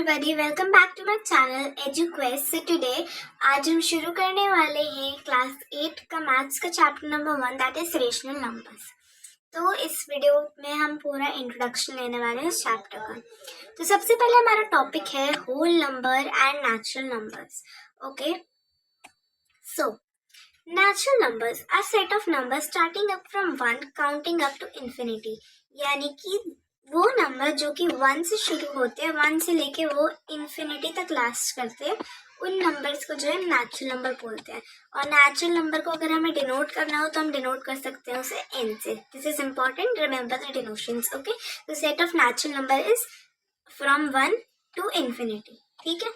everybody, welcome back to my channel EduQuest। So today आज हम शुरू करने वाले हैं क्लास 8 का मैथ्स का chapter number 1 that is rational numbers. तो इस वीडियो में हम पूरा इंट्रोडक्शन लेने वाले हैं इस चैप्टर का। तो सबसे पहले हमारा टॉपिक है whole number and natural numbers. Okay, so natural numbers are set of numbers starting up from 1 counting up to infinity। यानी कि वो नंबर जो कि 1 से शुरू होते हैं, 1 से लेके वो इन्फिनिटी तक लास्ट करते हैं, उन नंबर्स को जो है नेचुरल नंबर बोलते हैं। और नेचुरल नंबर को अगर हमें डिनोट करना हो तो हम डिनोट कर सकते हैं उसे n से। This is important, remember the denotations. Okay, the set of natural number is from 1 to infinity. ठीक है,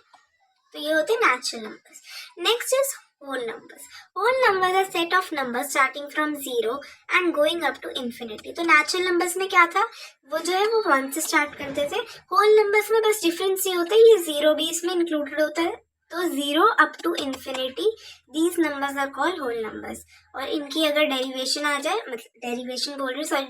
तो ये होते हैं natural numbers. Next is whole numbers। whole numbers are set of numbers starting from 0 and going up to infinity। तो natural numbers में क्या था, वो जो है वो 1 से स्टार्ट करते थे। whole numbers में बस डिफरेंस ये होता है, ये 0 भी इसमें इंक्लूडेड होता है। तो 0 up to infinity these numbers are called whole numbers. और इनकी अगर डेरिवेशन आ जाए, मतलब डेरिवेशन बोल रही हूँ, सॉरी,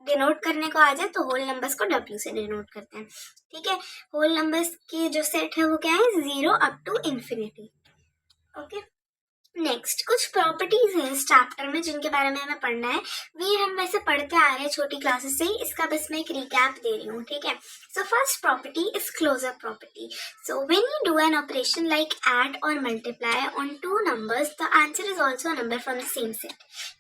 डिनोट करने को आ जाए तो होल नंबर्स को W से डिनोट करते हैं। ठीक है, होल नंबर्स के जो सेट है वो क्या है, 0 up to infinity. Okay, next कुछ प्रॉपर्टीज हैं इस चैप्टर में जिनके बारे में हमें पढ़ना है। वे हम वैसे पढ़ते आ रहे हैं छोटी क्लासेस से ही, इसका बस मैं एक रिकैप दे रही हूँ। ठीक है, so first property is closure property. So when you do an operation like add और multiply on two numbers, the answer is also a number from the same set.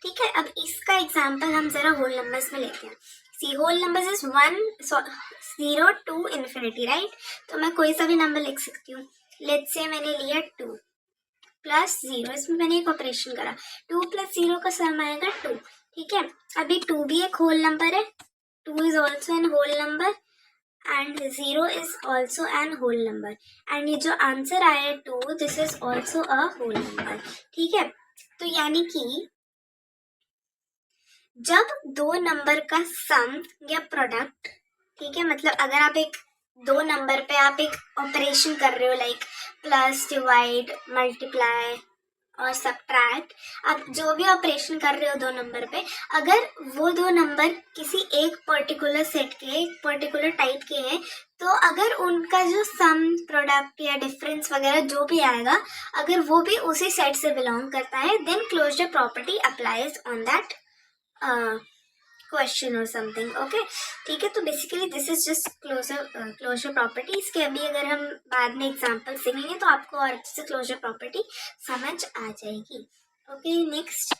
ठीक है, अब इसका एग्जाम्पल हम जरा होल नंबर्स में लेते हैं। See whole numbers is 0 to infinity, right. तो मैं कोई सा भी नंबर लिख सकती हूँ। लेट्स से मैंने लिया 2 प्लस 0, इसमें मैंने एक ऑपरेशन करा, 2 प्लस 0 का सम आएगा 2। ठीक है, अभी 2 भी एक होल नंबर है, 2 is also an whole number and 0 is also an whole number, and ये जो आंसर आया है 2, this is also a whole number. ठीक है, तो यानी कि जब दो नंबर का सम या प्रोडक्ट, ठीक है, मतलब अगर आप एक दो नंबर पे आप एक ऑपरेशन कर रहे हो लाइक प्लस, डिवाइड, मल्टीप्लाई और सब्ट्रैक्ट, आप जो भी ऑपरेशन कर रहे हो दो नंबर पे, अगर वो दो नंबर किसी एक पर्टिकुलर सेट के, एक पर्टिकुलर टाइप के हैं, तो अगर उनका जो सम, प्रोडक्ट या डिफरेंस वगैरह जो भी आएगा, अगर वो भी उसी सेट से बिलोंग करता है, then closure property applies on that question और समथिंग। ओके, ठीक है, तो basically this is just closure property. इसके अभी अगर हम बाद में एग्जांपल सीखेंगे तो आपको और अच्छे से क्लोजर प्रॉपर्टी समझ आ जाएगी। ओके, नेक्स्ट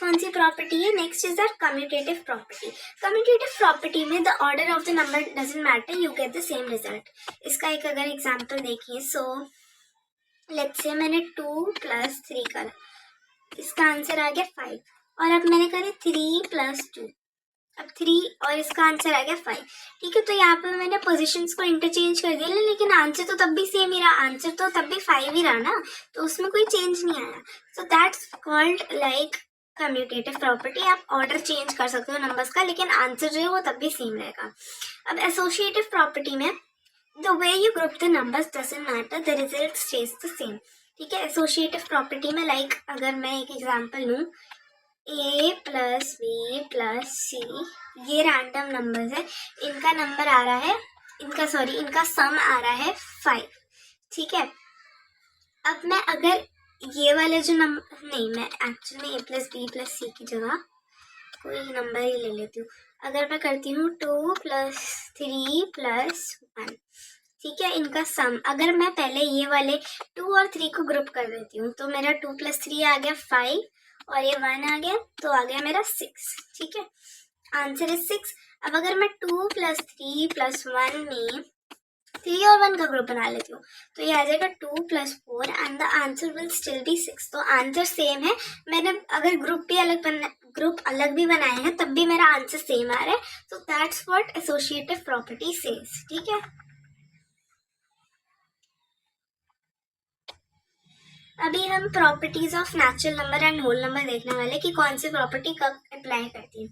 कौन सी प्रॉपर्टी है, next is our commutative property. Commutative property में the order of the number doesn't matter, you get the same result. इसका एक अगर एग्जाम्पल देखिए, सो लेट्स से मैंने 2 प्लस 3 करा, इसका आंसर आ गया 5, और अब मैंने करा 3 प्लस 2, अब 3 और इसका आंसर आ गया 5। ठीक है, तो यहाँ पे मैंने पोजीशंस को इंटरचेंज कर दिया, लेकिन आंसर तो तब भी सेम ही रहा, आंसर तो तब भी 5 ही रहा ना, तो उसमें कोई चेंज नहीं आया। So that's called like commutative property. आप ऑर्डर चेंज कर सकते हो नंबर्स का, लेकिन आंसर जो है वो तब भी सेम रहेगा। अब एसोसिएटिव प्रॉपर्टी में the way you group the numbers doesn't matter, the result stage the same. ठीक है, एसोसिएटिव प्रॉपर्टी में लाइक अगर मैं एक एग्जाम्पल लूँ, a प्लस बी प्लस सी, ये रैंडम नंबर्स है, इनका नंबर आ रहा है, इनका सम आ रहा है 5। ठीक है, अब मैं अगर ये वाले जो नंबर, नहीं, मैं एक्चुअली में a प्लस बी प्लस सी की जगह कोई नंबर ही ले लेती हूँ। अगर मैं करती हूँ 2 प्लस 3 प्लस 1, ठीक है, इनका सम, अगर मैं पहले ये वाले 2 और 3 को ग्रुप कर देती हूँ, तो मेरा 2 प्लस 3 आ गया 5, और ये 1 आ गया, तो आ गया मेरा 6। ठीक है, आंसर इज 6। अब अगर मैं 2 प्लस 3 प्लस 1 में 3 और 1 का ग्रुप बना लेती हूँ, तो ये आ जाएगा 2 plus 4 and the answer will still be 6। तो आंसर सेम है, मैंने अगर ग्रुप अलग भी बनाए हैं तब भी मेरा आंसर सेम आ रहा है। तो that's what associative property says. ठीक है, अभी हम properties of natural number and whole number देखने वाले कि कौन सी प्रॉपर्टी कब अप्लाई करती है।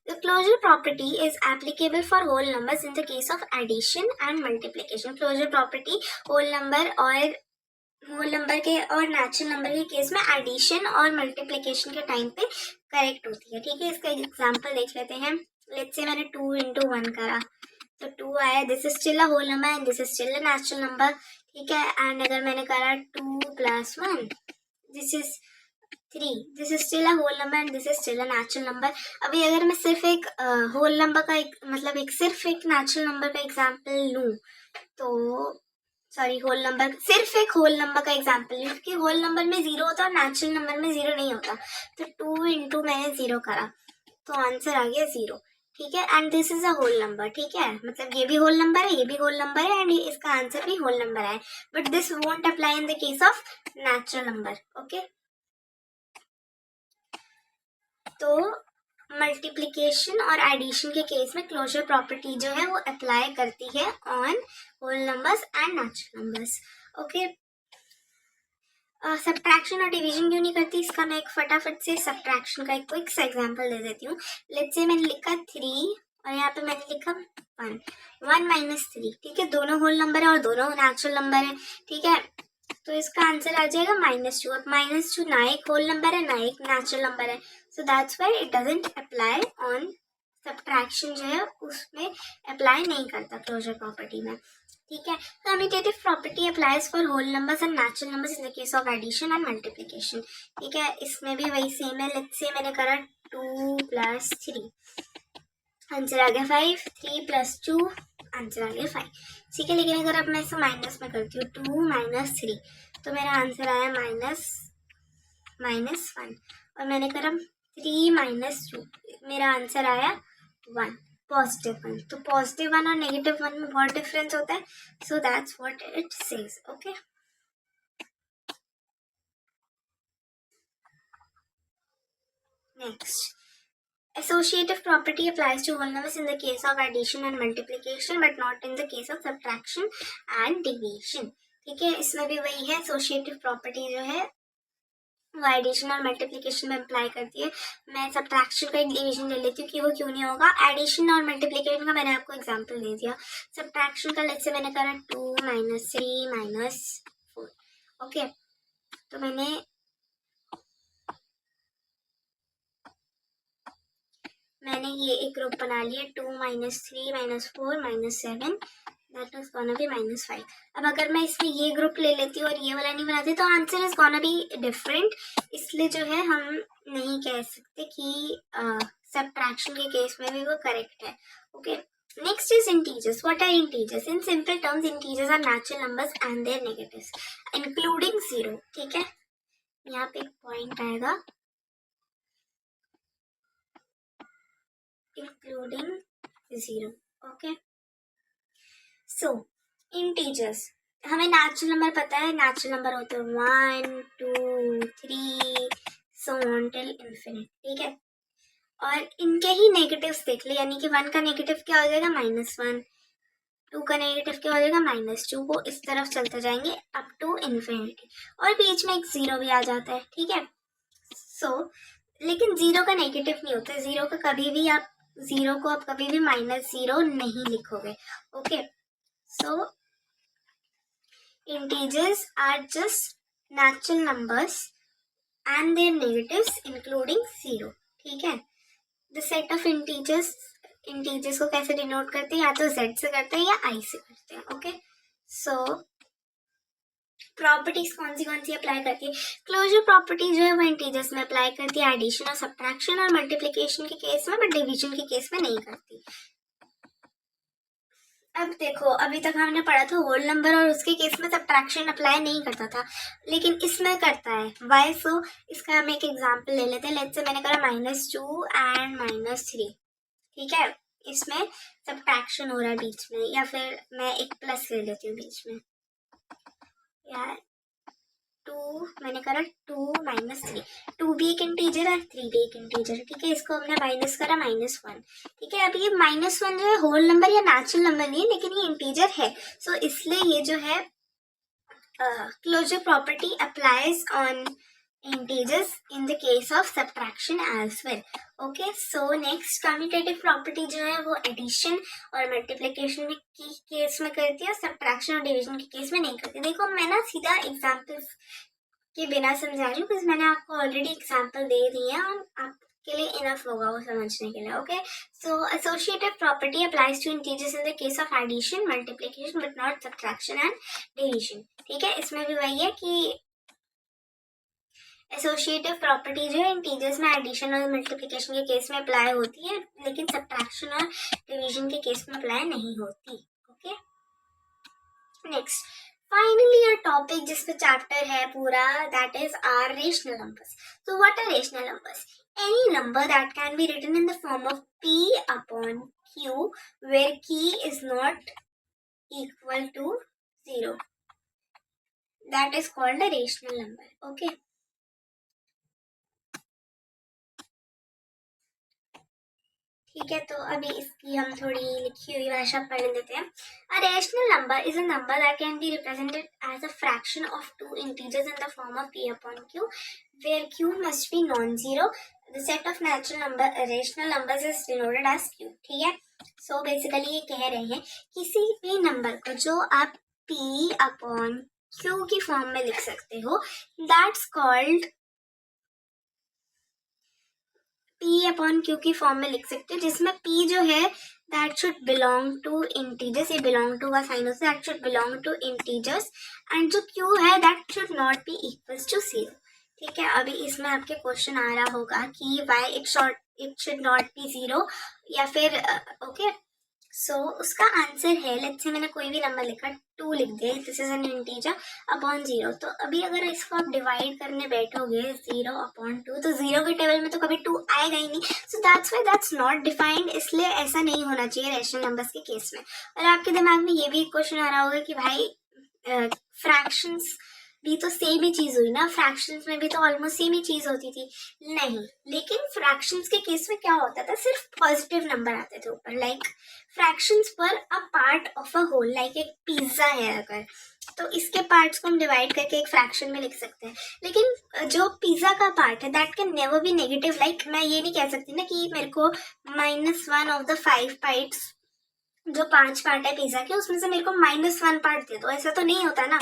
The closure property is applicable for whole numbers in the case of addition and multiplication. Closure property whole number के और नेचुरल नंबर के केस में एडिशन और मल्टीप्लिकेशन के टाइम पे करेक्ट होती है। ठीक है, इसका एग्जाम्पल देख लेते हैं। लेट्स से मैंने 2 into 1 करा, तो 2 आया, this is still a whole number and this is still a natural number, ठीक है। एंड अगर मैंने करा 2 + 1, this is 3, this is still a whole number and this is still a natural number. अभी अगर मैं सिर्फ एक होल नंबर का सिर्फ एक नेचुरल नंबर का एग्जाम्पल लूँ, तो सॉरी सिर्फ एक होल नंबर का एग्जाम्पल लूँ, क्योंकि होल नंबर में 0 होता है और नेचुरल नंबर में 0 नहीं होता। तो 2 इंटू मैंने 0 करा तो आंसर आ गया 0, ठीक है। And this is a whole number, ठीक है, मतलब ये भी होल नंबर है, ये भी होल नंबर है, एंड इसका आंसर भी होल नंबर है। But this won't apply in the case of natural number, okay. तो मल्टीप्लिकेशन और एडिशन के केस में क्लोजर प्रॉपर्टी जो है वो अप्लाई करती है on whole numbers and natural numbers, okay. Subtraction और डिवीजन क्यों नहीं करती, इसका मैं एक फटाफट से सब्ट्रैक्शन का एक क्विक सा एग्जांपल दे देती हूँ। लेट्स से मैंने लिखा 3 और यहाँ पे मैंने लिखा 1, 1 - 3, ठीक है, दोनों होल नंबर है और दोनों नेचुरल नंबर है, ठीक है। तो इसका आंसर आ जाएगा -2। अब -2 ना एक होल नंबर है ना एक नेचुरल नंबर है, so that's why it doesn't apply on subtraction, जो है उसमें अप्लाई नहीं करता क्लोजर प्रॉपर्टी में, ठीक है। Commutative property applies for whole numbers and natural numbers in the case of addition and multiplication, ठीक है। इसमें भी वही सेम है। लेट्स से मैंने करा 2 + 3, आंसर आ गया 5, 3 + 2, आंसर आ गया 5, ठीक है। लेकिन अगर अब मैं इसे माइनस में करती हूँ 2 - 3, तो मेरा आंसर आया -1, और मैंने करा 3 - 2, मेरा आंसर आया 1, +1। तो +1 और -1 में बहुत डिफरेंस होता है, so that's what it says, okay. Next, associative property applies to whole numbers in the case of addition and multiplication but not in the case of subtraction and division, ठीक है। इसमें भी वही है, associative property जो है वो addition और मल्टीप्लिकेशन में अप्लाई करती है। मैं सब्ट्रैक्शन का एक डिवीजन ले लेती हूँ कि वो क्यों नहीं होगा। एडिशन और मल्टीप्लिकेशन का मैंने आपको एग्जांपल दे दिया। सब्ट्रैक्शन का लेट्स से मैंने करा 2 - 3 - 4, ओके। तो मैंने ये एक ग्रुप बना लिया, 2 - 3 - 4 - 7, दैट इज गोना बी -5। अब अगर मैं इसमें ये ग्रुप ले लेती हूँ और ये वाला नहीं बनाती तो answer is gonna be different, इसलिए जो है हम नहीं कह सकते कि सब्ट्रैक्शन के केस में भी वो करेक्ट है, okay. Next is integers. What are integers? In simple terms integers are natural numbers and their negatives including 0, ठीक है। यहाँ पे एक पॉइंट आएगा, including 0, okay। So integers, हमें नेचुरल नंबर पता है, नेचुरल नंबर होते हैं 1 2 3 so on till infinite, ठीक है। और इनके ही नेगेटिव्स देख ले, यानी कि 1 का नेगेटिव क्या हो जाएगा -1, 2 का नेगेटिव क्या हो जाएगा -2, वो इस तरफ चलते जाएंगे अप टू इन्फिनिटी, और बीच में एक 0 भी आ जाता है, ठीक है। सो लेकिन 0 का नेगेटिव नहीं होता, 0 को कभी भी आप -0 नहीं लिखोगे, okay. So integers are just natural numbers and their negatives including 0, ठीक है। द सेट ऑफ इंटीजर्स को कैसे डिनोट करते हैं, या तो z से करते हैं या i से करते हैं, ओके। सो प्रॉपर्टीज कौन सी अप्लाई करती है? क्लोजर प्रॉपर्टी जो है वो इंटीजर्स में अप्लाई करती है, एडिशन और सब्ट्रैक्शन और मल्टीप्लिकेशन के केस में, बट डिवीजन के केस में नहीं करती। अब देखो, अभी तक हमने पढ़ा था होल नंबर और उसके केस में सब्ट्रैक्शन अप्लाई नहीं करता था, लेकिन इसमें करता है। वाई? सो इसका हम एक एग्जांपल ले लेते हैं। लेट्स से मैंने करा -2 एंड -3, ठीक है। इसमें सब्ट्रैक्शन हो रहा है बीच में, या फिर मैं एक प्लस ले लेती हूँ बीच में, या 2 मैंने करा 2 - 3, 2 भी एक इंटीजर है, 3 भी एक इंटीजर है, ठीक है। इसको हमने माइनस करा -1, ठीक है। अब ये -1 जो है होल नंबर या नेचुरल नंबर नहीं है, लेकिन ये इंटीजर है, सो इसलिए ये जो है closure property applies on integers in the case of subtraction as well, okay। so next commutative property जो है वो एडिशन और मल्टीप्लिकेशन में की केस में करती है, सब्ट्रैक्शन और डिवीजन के केस में नहीं करती। देखो मैं ना सीधा एग्जांपल्स के बिना समझा रही हूँ, बिकॉज मैंने आपको ऑलरेडी एग्जांपल दे दिए हैं और आप के लिए इनफ होगा वो समझने के लिए. Okay, so associative property applies to integers in the case of addition, multiplication but not subtraction and division. ठीक है, इसमें भी वही है कि एसोसिएटिव प्रॉपर्टी जो है इंटीजर्स में एडिशन और मल्टीप्लिकेशन के केस में अप्लाई होती है, लेकिन सब्ट्रैक्शन और डिवीजन के केस में अप्लाई नहीं होती. Okay, next finally a topic जिस पे चैप्टर है पूरा, that is our rational numbers. So what are rational numbers? Any number that can be written in the form of P upon Q where key is not equal to 0. That is called a rational number. Okay. ठीक है, तो अभी इसकी हम थोड़ी लिखी हुई भाषा पढ़ लेते हैं. A rational number is a number that can be represented as a fraction of two integers in the form of P upon Q, where Q must be non-zero. The set of natural rational numbers is denoted as Q. ठीक है, so basically ये कह रहे हैं किसी भी number को जो आप P upon Q की फॉर्म में लिख सकते हो, that's called P upon Q की फॉर्म में लिख सकते हो, जिसमें P जो है that should belong to integers. ये बिलोंग टू का साइन होता है, that should belong to integers, and जो Q है that should not be equals to 0. ठीक है, अभी इसमें आपके क्वेश्चन आ रहा होगा कि why it should not B 0 या फिर ओके. सो उसका आंसर है, लेट्स से मैंने कोई भी नंबर लिखा, 2 लिख दिया, this is an integer upon 0. तो अभी अगर इसको आप डिवाइड करने बैठोगे 0 अपॉन 2, तो 0 के टेबल में तो कभी 2 आएगा ही नहीं. So that's why that's not defined. इसलिए ऐसा नहीं होना चाहिए रेशनल नंबर्स के केस में. और आपके दिमाग में ये भी क्वेश्चन आ रहा होगा कि भाई फ्रैक्शंस भी तो सेम ही चीज हुई ना, फ्रैक्शंस में भी तो ऑलमोस्ट सेम ही चीज होती थी. नहीं, लेकिन फ्रैक्शंस के केस में क्या होता था, सिर्फ पॉजिटिव नंबर आते थे ऊपर. लाइक फ्रैक्शंस पर a part of a whole, like एक पिज्जा है अगर, तो इसके पार्ट्स को हम डिवाइड करके एक फ्रैक्शन में लिख सकते हैं. लेकिन जो पिज्जा का पार्ट है that can never be negative. Like मैं ये नहीं कह सकती ना कि मेरे को -1 ऑफ द 5 पार्ट्स, जो 5 पार्ट है पिज्जा के, उसमें से मेरे को -1 पार्ट दे दो, ऐसा तो नहीं होता ना.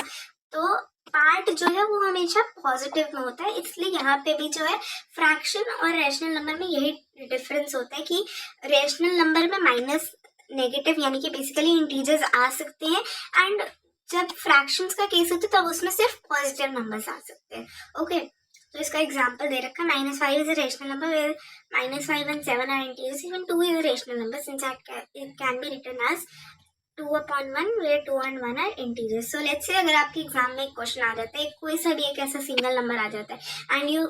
तो पार्ट जो है वो हमेशा पॉजिटिव में होता है. इसलिए यहाँ पे भी जो है फ्रैक्शन और रेशनल नंबर में यही डिफरेंस होता है कि रेशनल नंबर में माइनस नेगेटिव यानी कि बेसिकली इंटीजर्स आ सकते हैं, एंड जब फ्रैक्शंस का केस होता है तब उसमें सिर्फ पॉजिटिव नंबर्स आ सकते हैं. ओके, तो इसका एग्जांपल दे रखा है, -5 is a rational number where -5 and 7 are integers. Even 2 is a rational number since it can be written as 2 upon 1 where 2 and 1 are integers. So let's say अगर आपके exam में एक क्वेश्चन आ जाता है, कोई सा भी एक ऐसा सिंगल नंबर आ जाता है एंड यू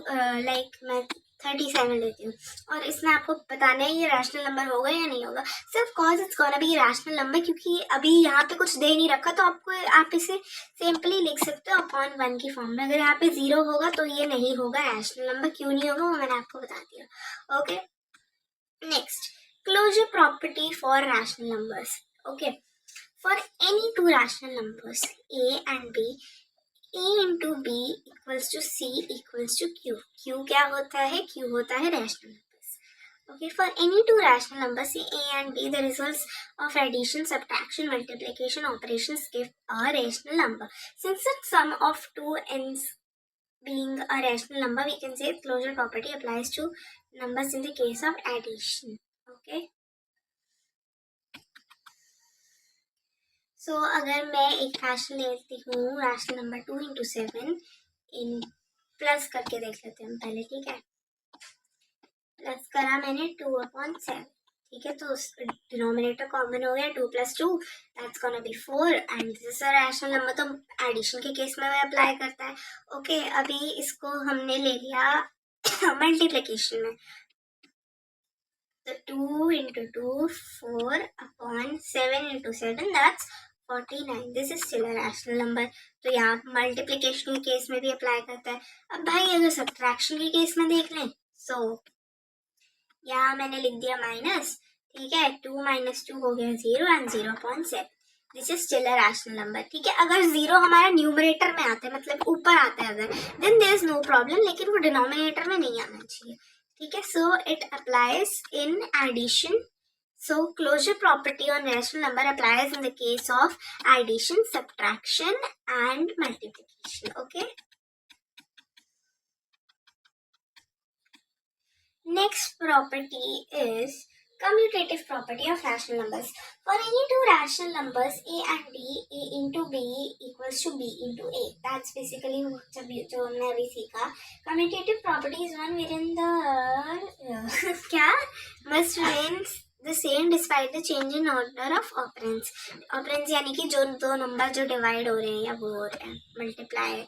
लाइक मैं 37 लेती हूँ और इसमें आपको बताना है ये रैशनल नंबर होगा या नहीं होगा. सिर्फ cause it's gonna be rational number, क्योंकि अभी यहाँ पे कुछ दे नहीं रखा, तो आपको आप इसे सिंपली लिख सकते हो अपॉन 1 की फॉर्म में. अगर यहाँ पे 0 होगा तो ये नहीं होगा रैशनल नंबर. क्यों नहीं होगा वो मैंने आपको बता दिया. Okay, next closure property for rational numbers. Okay, for any two rational numbers a and b, a into b equals to c equals to q. q क्या होता है? q होता है rational numbers. Okay, for any two rational numbers say a and b, the results of addition, subtraction, multiplication operations give a rational number. Since the sum of two ends being a rational number, we can say closure property applies to numbers in the case of addition. Okay. सो अगर मैं एक rational लेती हूँ, rational number 2 into 7 in plus करके देख लेते हैं पहले. ठीक है, प्लस करा मैंने 2 upon 7. ठीक है, तो डिनोमिनेटर कॉमन हो गया, 2 + 2 that's gonna be 4, and this is a rational number, तो एडिशन के केस में अप्लाई करता है. ओके, अभी इसको हमने ले लिया मल्टीप्लिकेशन में, तो 2 into 2 4 upon 7 into 7 that's 49. This is still a rational number. तो यहाँ मल्टीप्लिकेशन के केस में भी अप्लाई करता है. अब भाई अगर सब्ट्रैक्शन के केस में देख लें, सो यहाँ मैंने लिख दिया माइनस. ठीक है, 2 - 2 हो गया 0 and 0 upon 7. This is still a rational number. ठीक है, अगर 0 हमारा न्यूमरेटर में आता है, मतलब ऊपर आता है अगर, then there is no problem, लेकिन वो डिनोमिनेटर में नहीं आना चाहिए. ठीक है, so it applies in addition. So closure property on rational number applies in the case of addition, subtraction and multiplication. Okay. Next property is commutative property of rational numbers. For any two rational numbers a and b, a into b equals to b into a. That's basically जो हमने अभी सीखा. Commutative property is one wherein the क्या must remain the same despite the change in order of operands. Operands यानी कि जो दो number जो डिवाइड हो रहे हैं या वो हो रहे हैं, मल्टीप्लाई,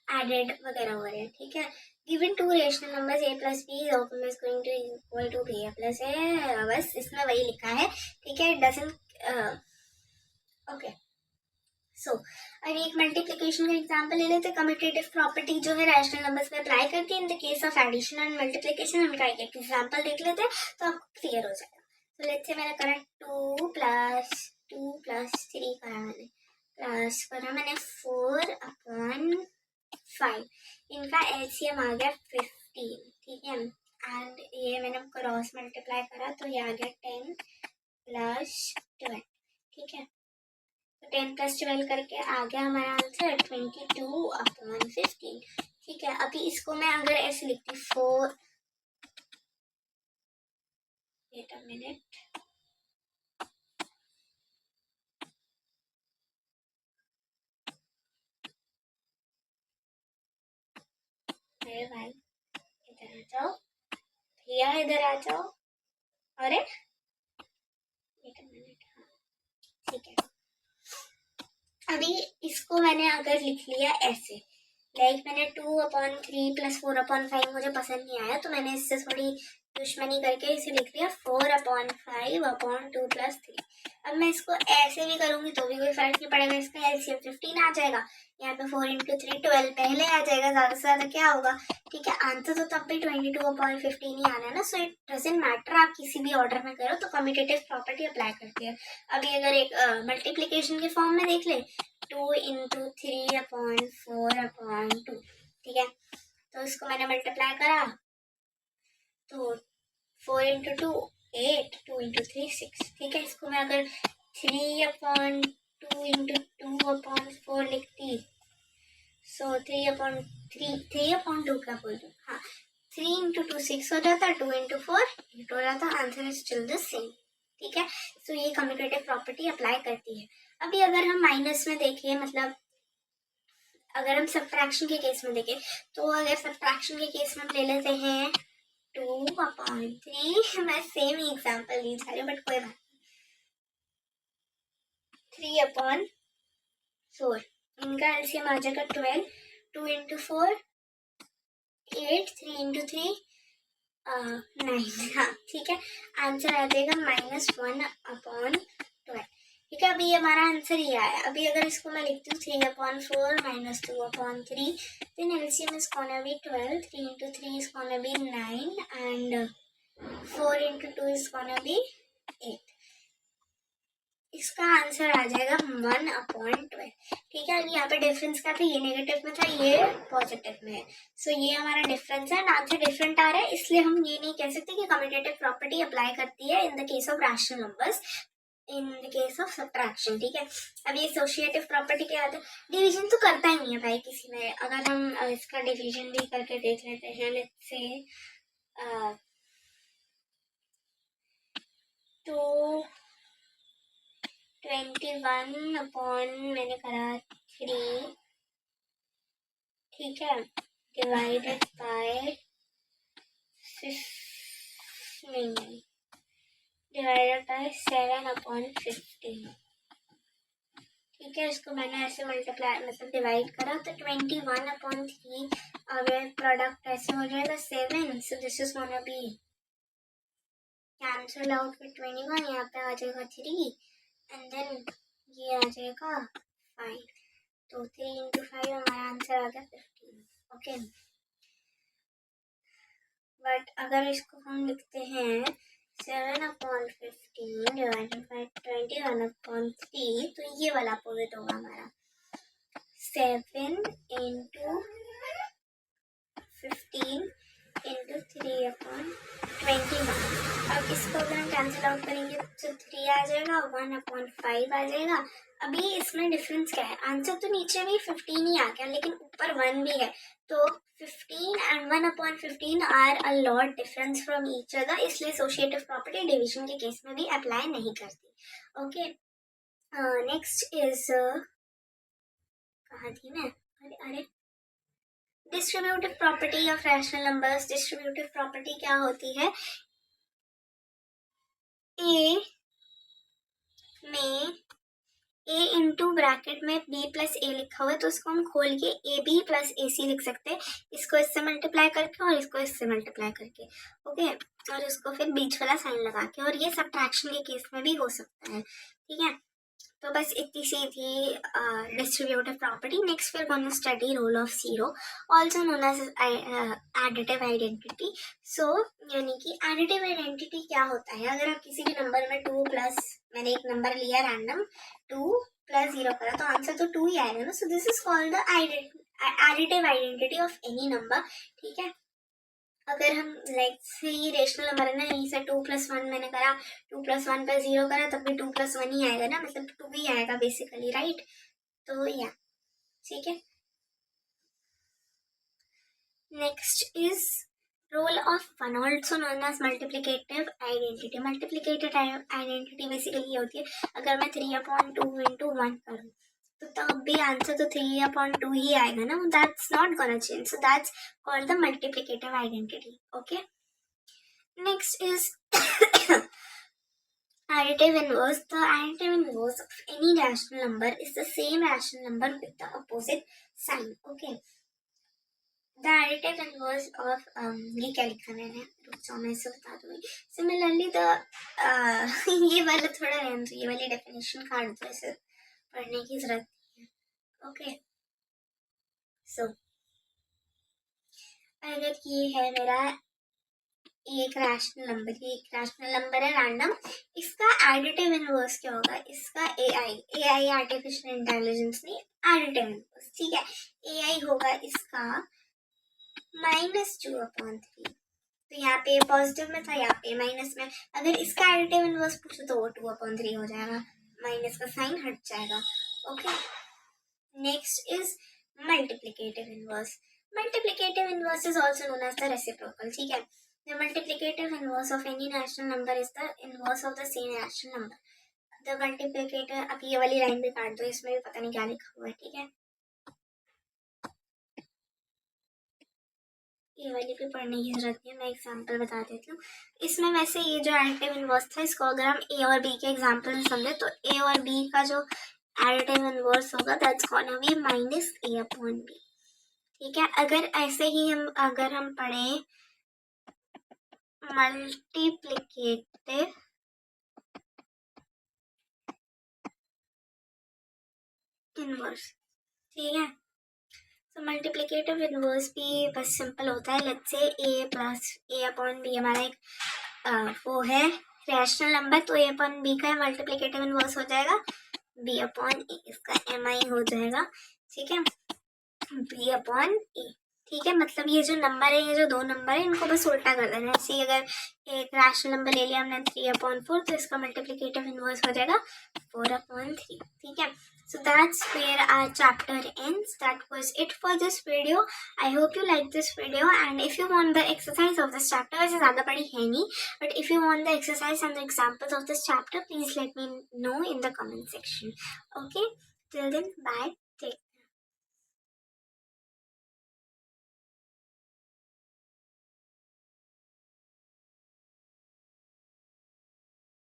एडेड वगैरह हो रहे हैं. ठीक है. Given two rational numbers a plus B is going to equal to b plus A. बस इसमें वही लिखा है. ठीक है. It doesn't okay. सो अभी एक मल्टीप्लिकेशन का एग्जांपल ले लेते हैं. कम्यूटेटिव प्रॉपर्टी जो है रैशनल नंबर्स में अप्लाई करती है in the case of addition and multiplication. हम ट्राई करके एग्जांपल देख लेते हैं तो आपको क्लियर हो जाएगा. तो लेट्स से मैंने करा 2 प्लस 3 करा मैंने 4/5. इनका एलसीएम आ गया 15. ठीक है. एंड ये मैंने क्रॉस मल्टीप्लाई करा तो ये आ गया 10 प्लस 12. ठीक है. तो 10 प्लस 12 करके आ गया हमारा आंसर 22/15. ठीक है. अभी इसको मैं अगर ऐसे लिखती 4 वेट अ मिनट. अरे भाई इधर आ जाओ भैया, इधर आ जाओ. अरे वेट अ मिनट. हाँ ठीक है. अभी इसको मैंने अगर लिख लिया ऐसे, लाइक मैंने 2/3 प्लस 4/5 मुझे पसंद नहीं आया तो मैंने इससे थोड़ी दुश्मनी करके इसे लिख लिया 4/5/2 प्लस 3. अब मैं इसको ऐसे भी करूंगी तो भी कोई फर्क नहीं पड़ेगा. इसका एलसीएम 15 आ जाएगा. यहाँ पे 4 × 3 12 पहले आ जाएगा. ज़्यादा से ज़्यादा क्या होगा. ठीक है. आंसर तो तब भी 22/15 ही आना है ना. सो इट डजेंट मैटर आप किसी भी ऑर्डर में करो तो कम्यूटेटिव प्रॉपर्टी अप्लाई करती है. अभी अगर एक मल्टीप्लीकेशन के फॉर्म में देख ले 2 × 3/4/2. ठीक है. तो इसको मैंने मल्टीप्लाई करा तो 4 × 2 8, 2 × 3 6. ठीक है. इसको मैं अगर 3/2 × 2/4 लिखती सो 3/2 क्या बोल रही हूँ. हाँ 3 × 2 6 हो जाता. 2 × 4 8 हो जाता. Answer is still the same. ठीक है. सो ये कम्यूटेटिव प्रॉपर्टी अप्लाई करती है. अभी अगर हम माइनस में देखें, मतलब अगर हम सब्ट्रैक्शन के केस में देखें तो अगर सब्ट्रैक्शन के केस में हम ले लेते हैं 2/3. मैं सेम ही एग्जाम्पल ली जा रही हूँ बट कोई बात नहीं. 3/4. इनका एलसीएम आ जाएगा 12. 2 × 4 8. 3 × 3 9. हाँ ठीक है. आंसर आ जाएगा -1/12. ठीक है. अभी हमारा आंसर ये आया. अभी अगर इसको मैं लिखती हूँ 3/4 -2/3 then LCM is gonna be 12. 3 × 3 is gonna be 9 and 4 × 2 is gonna be 8. इसका आंसर आ जाएगा 1/12. ठीक है. अभी यहाँ पे डिफरेंस क्या था, ये नेगेटिव में था, ये पॉजिटिव में है. सो ये हमारा डिफरेंस है. आंसर डिफरेंट आ रहा है इसलिए हम ये नहीं कह सकते कि कम्यूटेटिव प्रॉपर्टी अप्लाई करती है in the case of rational numbers, in the case of subtraction. ठीक है. अब ये एसोसिएटिव प्रॉपर्टी क्या आता है, डिवीजन तो करता ही नहीं है भाई किसी में. अगर हम इसका डिवीजन भी करके देख लेते हैं, लेट्स से तो 21 अपॉन मैंने करा 3. ठीक है. डिवाइडेड बाय नहीं डिवाइडेड बाय 7/15. ठीक है. इसको मैंने ऐसे मल्टीप्लाई मतलब डिवाइड करा तो 21/3 अगर प्रोडक्ट ऐसे हो जाएगा 7. So this is gonna be cancel out with 21. यहाँ पे आ जाएगा 3 एंड देन ये आ जाएगा 5. तो 3 × 5 हमारा आंसर आ गया 15. ओके. बट अगर इसको हम लिखते हैं 7/15 डिवाइडेड बाय 21/3 तो ये वाला अपोजिट होगा हमारा 7 × 15 × 3/21. अब इसको अगर हम कैंसिल आउट करेंगे तो 3 आ जाएगा, 1/5 आ जाएगा. अभी इसमें डिफरेंस क्या है, आंसर तो नीचे भी 15 ही आ गया लेकिन ऊपर 1 भी है, तो 15 and 1/15 are a lot difference from each other, इसलिए एसोसिएटिव प्रॉपर्टी डिवीजन के केस में भी अप्लाई नहीं करती। ओके, नेक्स्ट इज कहाँ थी मैं, अरे अरे distributive property of rational numbers. Distributive property क्या होती है, ए में ए इंटू ब्रैकेट में बी प्लस ए लिखा हुआ है तो उसको हम खोल के ए बी प्लस ए सी लिख सकते हैं, इसको इससे मल्टीप्लाई करके और इसको इससे मल्टीप्लाई करके। ओके, और उसको फिर बीच वाला साइन लगा के, और ये सब्ट्रैक्शन के केस में भी हो सकता है। ठीक है, तो बस इतनी सी थी distributive property. Next we are going to study role of zero, also known as additive identity. So यानी कि एडिटिव आइडेंटिटी क्या होता है, अगर आप किसी भी नंबर में 2 प्लस, मैंने एक नंबर लिया रैंडम 2 प्लस 0 करा तो आंसर तो 2 ही आएगा ना, so this is called the additive identity of any number. ठीक है, अगर हम लाइक से ये रेशनल नंबर है ना, यहीं से 2 + 1 मैंने करा, 2 + 1 + 0 करा तब भी 2 + 1 ही आएगा ना, मतलब 2 ही आएगा बेसिकली, राइट। तो या ठीक है, next is role of 1, also known as multiplicative identity. Multiplicative identity basically ये होती है, अगर मैं 3/2 इंटू 1 करूँ तो तब भी आंसर तो 3/2 ही आएगा ना, that's not gonna change, so that's called the multiplicative identity. Okay, next is additive inverse. The additive inverse of any rational number is the same rational number with the opposite sign. Okay, the additive inverse of ये क्या लिखा मैंने, रुक जाओ मैं इसे बता दूंगी। Similarly the ये वाला थोड़ा रहने दो, ये वाली डेफिनेशन काट दो, इसे पढ़ने की जरूरत नहीं है। ओके, सो अगर ये है मेरा एक रैशनल नंबर, ये एक रैशनल नंबर है रैंडम, इसका एडिटिव इनवर्स क्या होगा, इसका एआई आर्टिफिशियल इंटेलिजेंस नहीं, एडिटिव इनवर्स। ठीक है, एआई होगा इसका -2/3, तो यहाँ पे पॉजिटिव में था, यहाँ पे माइनस में, अगर इसका एडिटिव इनवर्स पूछो तो वो 2/3 हो जाएगा, माइनस का साइन हट जाएगा। Okay, next is multiplicative inverse. Multiplicative inverse is also known as the reciprocal. ठीक है, the multiplicative inverse of any rational number is the inverse of the same rational number. The multiplicator, अब ये वाली line भी काट दो, इसमें भी पता नहीं क्या लिखा हुआ है। ठीक है, ये वाली भी पढ़ने की जरूरत नहीं है, मैं एग्जांपल बता देती हूँ। इसमें वैसे ये जो एडिटिव इनवर्स था, इसको अगर हम ए और बी के एग्जांपल में समझे तो ए और बी का जो एडिटिव इनवर्स होगा दैट्स गोना बी -a/b। ठीक है, अगर ऐसे ही अगर हम पढ़े मल्टीप्लिकेटिव इनवर्स, ठीक है, तो मल्टीप्लिकेटिव इनवर्स भी बस सिंपल होता है। लेट्स से a + a/b हमारा एक वो है रैशनल नंबर, तो a/b का मल्टीप्लिकेटिव इनवर्स हो जाएगा b/a, इसका mi हो जाएगा। ठीक है, b/a। ठीक है, मतलब ये जो नंबर है, ये जो दो नंबर है, इनको बस उल्टा कर देना है। ऐसे अगर एक रैशनल नंबर ले लिया हमने 3/4, तो इसका मल्टीप्लिकेटिव इनवर्स हो जाएगा 4/3। ठीक है, so that's where our chapter ends. That was it for this video. I hope you like this video, and if you want the exercise of this chapter, वैसे ज़्यादा बड़ी है नहीं, but if you want the exercise and the examples of this chapter, please let me know in the comment section. Okay, till then, bye.